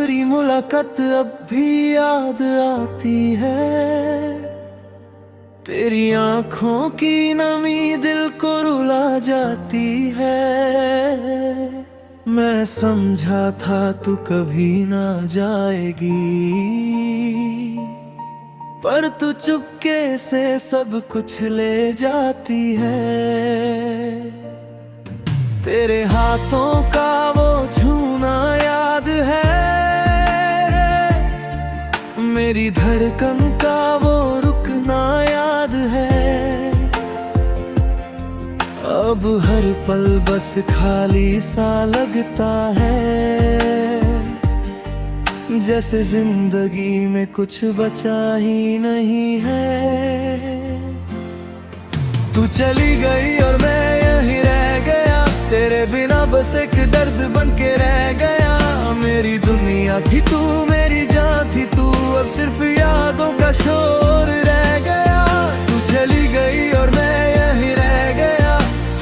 आखिरी मुलाकात अब भी याद आती है। तेरी आंखों की नमी दिल को रुला जाती है। मैं समझा था तू कभी ना जाएगी, पर तू चुपके से सब कुछ ले जाती है। तेरे हाथों का वो छूना याद है, मेरी धड़कन का वो रुकना याद है। अब हर पल बस खाली सा लगता है, जैसे जिंदगी में कुछ बचा ही नहीं है। तू चली गई और मैं यहीं रह गया, तेरे बिना बस एक दर्द बन के रह गया। मेरी दुनिया थी तू, मेरी जान थी तू, अब सिर्फ यादों का शोर रह गया। तू चली गई और मैं यहीं रह गया,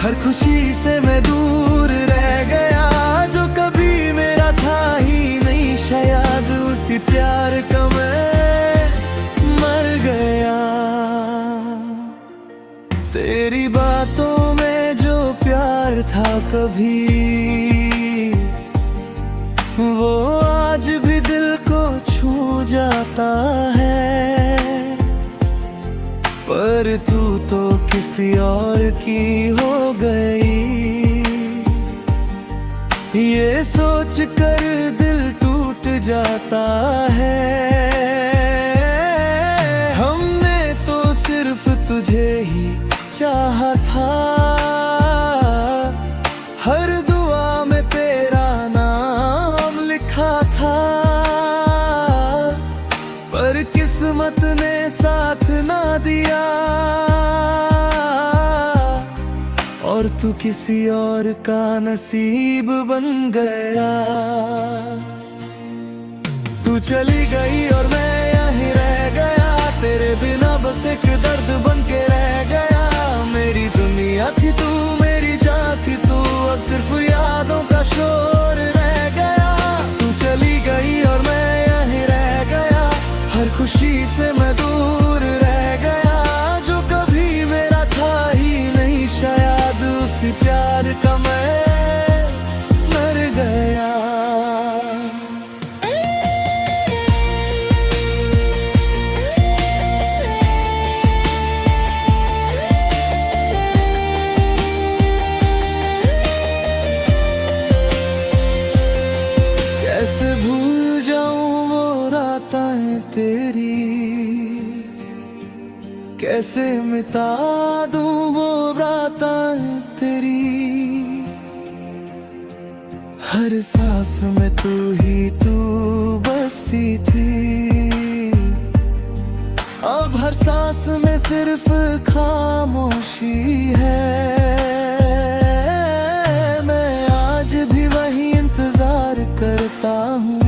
हर खुशी से मैं दूर रह गया। जो कभी मेरा था ही नहीं, शायद उसी प्यार का मैं मर गया। तेरी बातों में जो प्यार था कभी, वो आज भी दिल को छू जाता है। पर तू तो किसी और की हो गई, ये सोच कर दिल टूट जाता है। हमने तो सिर्फ तुझे ही चाहा था, हर दुआ में तेरा नाम लिखा था। पर किस्मत ने साथ ना दिया, और तू किसी और का नसीब बन गया। तू चली गई और मैं यहीं रह गया, तेरे बिना बस एक दर्द बन के रह गया। मेरी दुनिया थी तू, मेरी जान थी तू, अब सिर्फ यादों का शोर रह गया। तू चली गई और मैं यहीं रह गया, हर खुशी से मैं दूर रह गया। जो कभी मेरा था ही नहीं, शायद उसी प्यार का मैं मर गया। कैसे भूल जाऊं वो रातें तेरी, कैसे मिटा दूं वो रातें तेरी। हर सांस में तू ही तू बसती थी, अब हर सांस में सिर्फ खामोशी है। मैं आज भी वही इंतजार करता हूँ,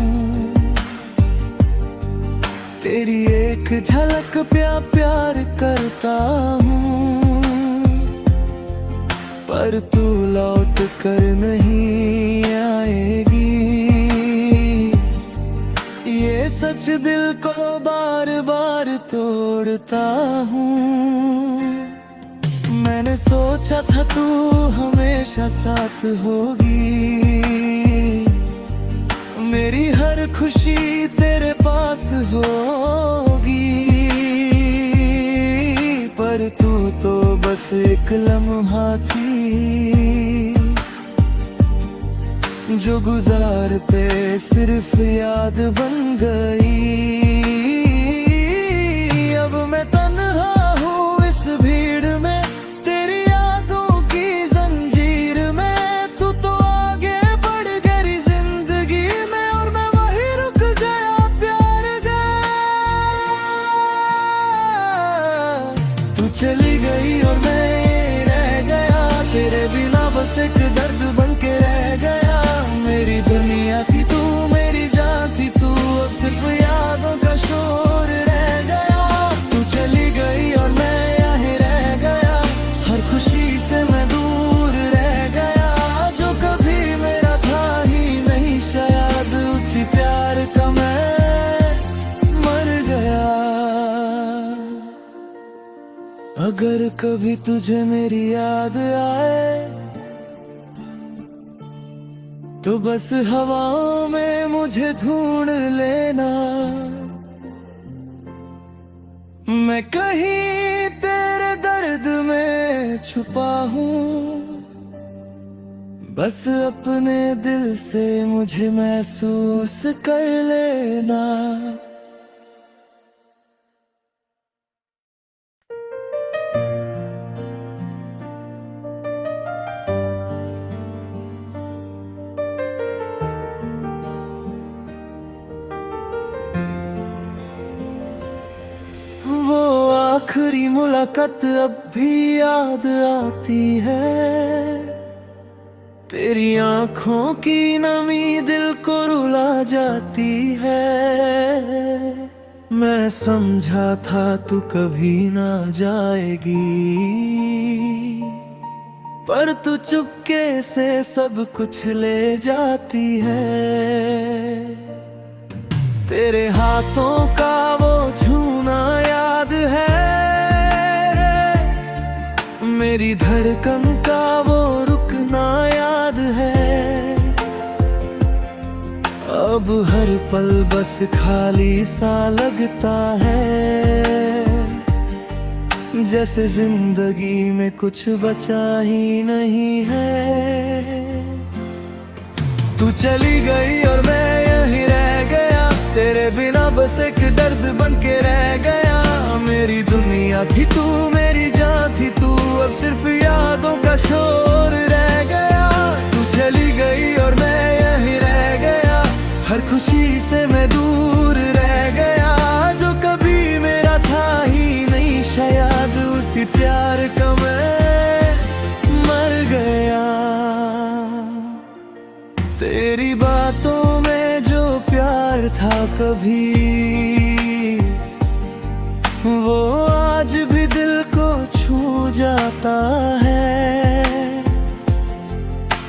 तेरी एक झलक प्यार करता हूँ। पर तू लौट कर नहीं आएगी, ये सच दिल को बार बार तोड़ता हूँ। मैंने सोचा था तू हमेशा साथ होगी, मेरी हर खुशी तेरे पास होगी। पर तू तो बस एक लम्हा थी, जो गुजार पे सिर्फ याद बन गई। अब मैं तन्हा हूँ इस भीड़ में, तेरी यादों की जंजीर में। तू तो आगे बढ़ गई जिंदगी में, और मैं वहीं रुक गया प्यार का। तू चली गई और मैं रह गया, तेरे बिना बस एक दर्द बन के रह गया। मेरी दुनिया थी तू, मेरी जान थी तू, अब सिर्फ यादों का शोर रह गया। तू चली गई और मैं यहीं रह गया, हर खुशी से मैं दूर रह गया। जो कभी मेरा था ही नहीं, शायद उसी प्यार अगर कभी तुझे मेरी याद आए तो बस हवाओं में मुझे ढूंढ लेना। मैं कहीं तेरे दर्द में छुपा हूँ, बस अपने दिल से मुझे महसूस कर लेना। वो आखिरी मुलाकात अब भी याद आती है, तेरी आंखों की नमी दिल को रुला जाती है। मैं समझा था तू कभी ना जाएगी, पर तू चुपके से सब कुछ ले जाती है। तेरे हाथों का वो छूना याद है, मेरी धड़कन का वो रुकना याद है। अब हर पल बस खाली सा लगता है, जैसे जिंदगी में कुछ बचा ही नहीं है। तू चली गई और मैं यहीं रह गया, तेरे बिना बस एक दर्द बन के रह गया। मेरी दुनिया थी तू, मेरी जान थी तू, अब सिर्फ यादों का शोर रह गया। तू चली गई और मैं यहीं रह गया, हर खुशी से मैं दूर रह गया। जो कभी मेरा था ही नहीं, शायद उसी प्यार का मैं मर गया। तेरी बातों में जो प्यार था कभी, वो आज भी दिल को छू जाता है।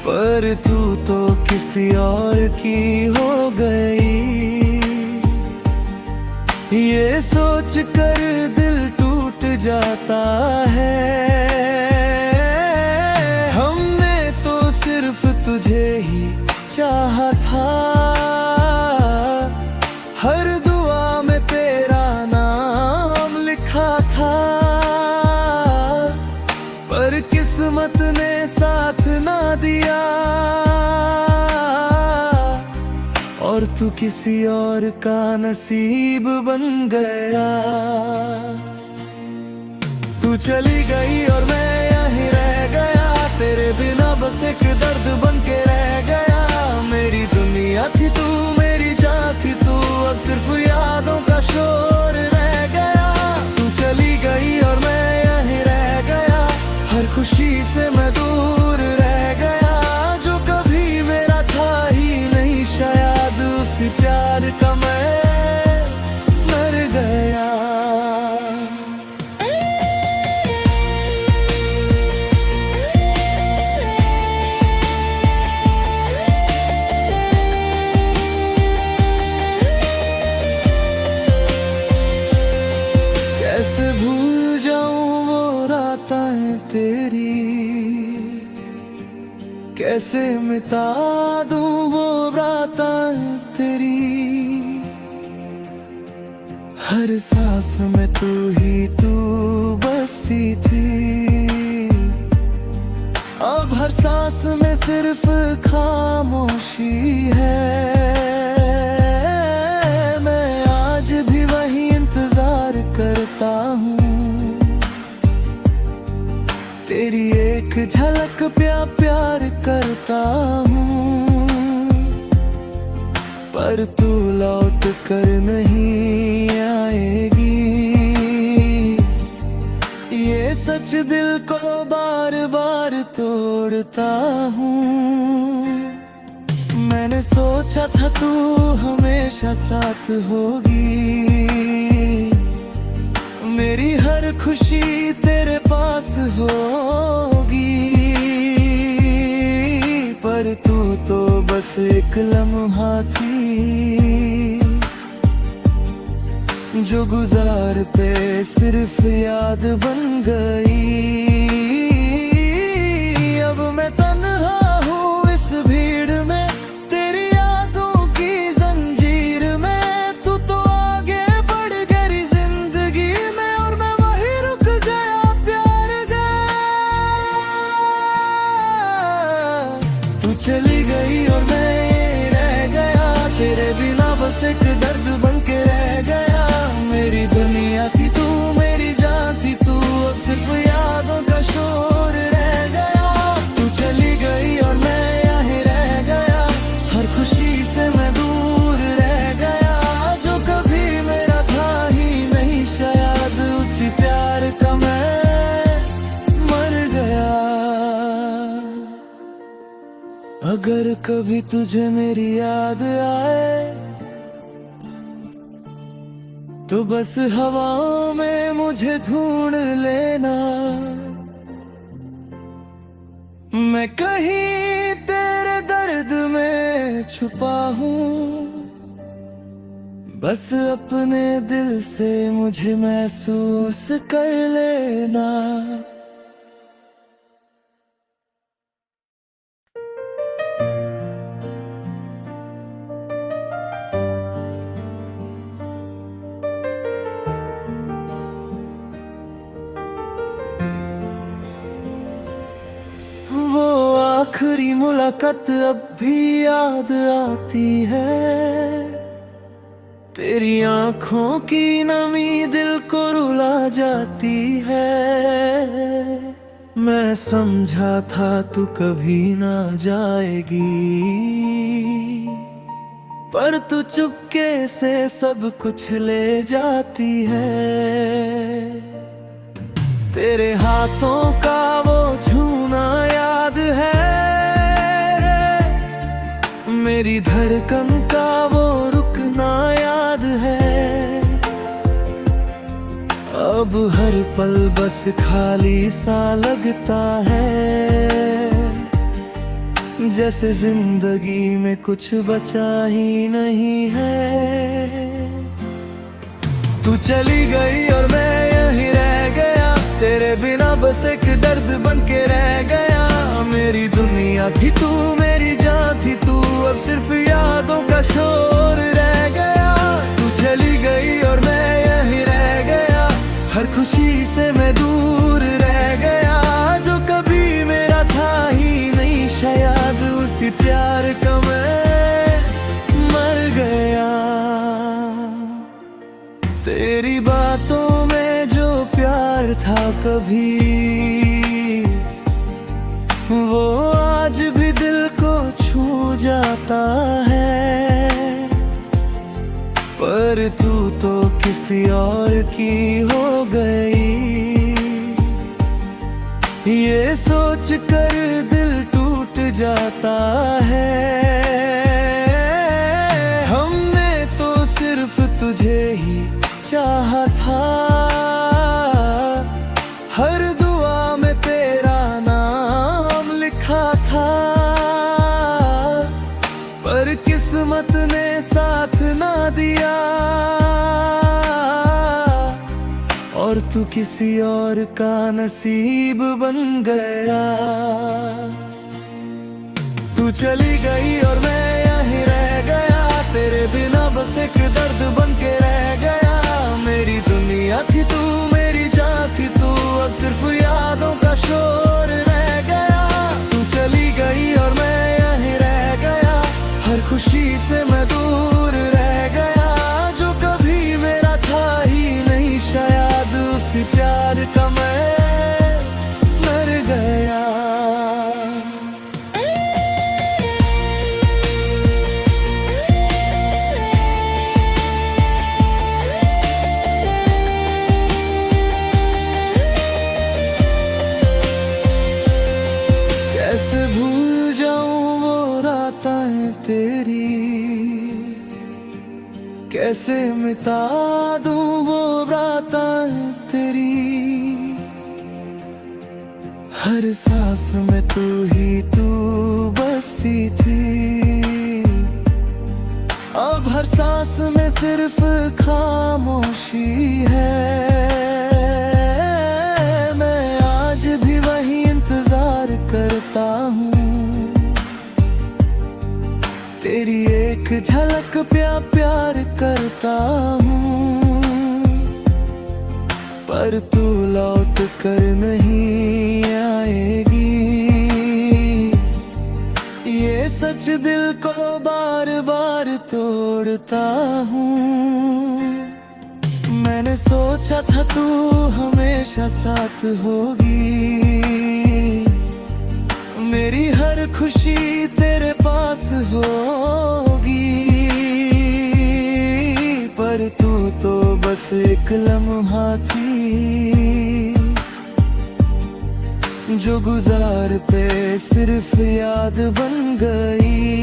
पर तू तो किसी और की हो गई, ये सोच कर दिल टूट जाता है। हमने तो सिर्फ तुझे ही चाहा था, हर दुआ में तेरा नाम लिखा था। पर किस्मत ने साथ ना दिया, और तू किसी और का नसीब बन गया। तू चली गई और मैं यहीं रह गया, तेरे बिना बस एक दर्द बन के रह गया। मेरी दुनिया थी तू, मेरी जान थी तू, अब सिर्फ यादों का शोर रह गया। तू चली गई और मैं यहीं रह गया, हर खुशी से मैं दूर रह गया। जो कभी मेरा था ही नहीं, शायद उसी प्यार का मैं मर गया। कैसे भूल जाऊं वो रातें तेरी, कैसे मिटा दूं वो रातें तेरी। हर सांस में तू ही तू बसती थी, अब हर सांस में सिर्फ खामोशी है। मैं आज भी वही इंतजार करता हूँ, तेरी एक झलक प्यार करता हूँ। पर तू लौट कर नहीं आएगी, ये सच दिल को बार बार तोड़ता हूँ। मैंने सोचा था तू हमेशा साथ होगी, मेरी हर खुशी तेरे पास होगी। पर तू तो बस एक लम्हा थी, जो गुजार पे सिर्फ याद बन गई। अब मैं तन्हा हूँ इस भीड़ में, तेरी यादों की जंजीर में। तू तो आगे बढ़ गई जिंदगी में और मैं वहीं रुक गया प्यार गया। तू चली गई और मैं यहीं रह गया, तेरे बिना बस एक दर्द बन के रह गया। मेरी दुनिया थी तू, मेरी जान थी तू, अब सिर्फ यादों का शोर रह गया। तू चली गई और मैं यहीं रह गया, हर खुशी से मैं दूर रह गया। जो कभी मेरा था ही नहीं, शायद उसी प्यार का मैं मर गया। अगर कभी तुझे मेरी याद आए तो बस हवाओं में मुझे ढूंढ लेना। मैं कहीं तेरे दर्द में छुपा हूँ, बस अपने दिल से मुझे महसूस कर लेना। आखिरी मुलाकात अब भी याद आती है, तेरी आंखों की नमी दिल को रुला जाती है। मैं समझा था तू कभी ना जाएगी, पर तू चुपके से सब कुछ ले जाती है। तेरे हाथों का वो छूना याद है, मेरी धड़कन का वो रुकना याद है। अब हर पल बस खाली सा लगता है, जैसे जिंदगी में कुछ बचा ही नहीं है। तू चली गई और मैं यहीं रह गया, तेरे बिना बस एक दर्द बन के रह गया। मेरी दुनिया थी तू, मेरी जान थी तू, अब सिर्फ यादों का शोर रह गया। तू चली गई और मैं यहीं रह गया, हर खुशी से मैं दूर रह गया। जो कभी मेरा था ही नहीं, शायद उसी प्यार का मैं मर गया। तेरी बातों में जो प्यार था कभी, वो आज भी दिल को छू जाता है। पर तू तो किसी और की हो गई, ये सोच कर दिल टूट जाता है। हमने तो सिर्फ तुझे ही चाहा था, हर दुआ में तेरा नाम लिखा था। पर किस्मत ने साथ ना दिया, और तू किसी और का नसीब बन गया। तू चली गई और मैं यहीं रह गया, तेरे बिना बस एक दर्द बन के रह गया। मेरी दुनिया थी तू, मेरी जान थी तू, अब सिर्फ यादों का शोर रह गया। तू चली गई और मैं यहीं रह गया, हर खुशी से मैं दूर रह गया। जो कभी मेरा था ही नहीं, शायद उसी प्यार का मैं मर गया। कैसे भूल जाऊं वो रातें तेरी, कैसे मिटा दूं वो रातें तेरी। हर सांस में तू ही तू बसती थी, अब हर सांस में सिर्फ खामोशी है। मैं आज भी वही इंतजार करता हूँ, तेरी एक झलक प्यार करता हूँ। पर तू लौट कर नहीं आएगी, ये सच दिल को बार बार तोड़ता हूँ। मैंने सोचा था तू हमेशा साथ होगी, मेरी हर खुशी तेरे पास होगी। पर तू तो बस एक लम्हा थी, जो गुजार पे सिर्फ याद बन गई।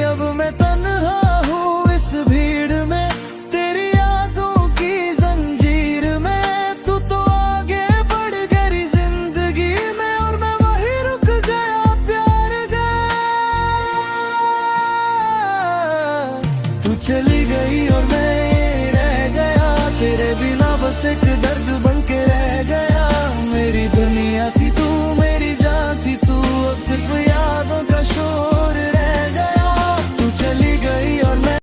अब मैं तन्हा हूँ इस भीड़ में, तेरी यादों की जंजीर में। तू तो आगे बढ़ गई जिंदगी में, और मैं वहीं रुक गया प्यार गया। तू चली गई और मैं रह गया, तेरे बिना बस एक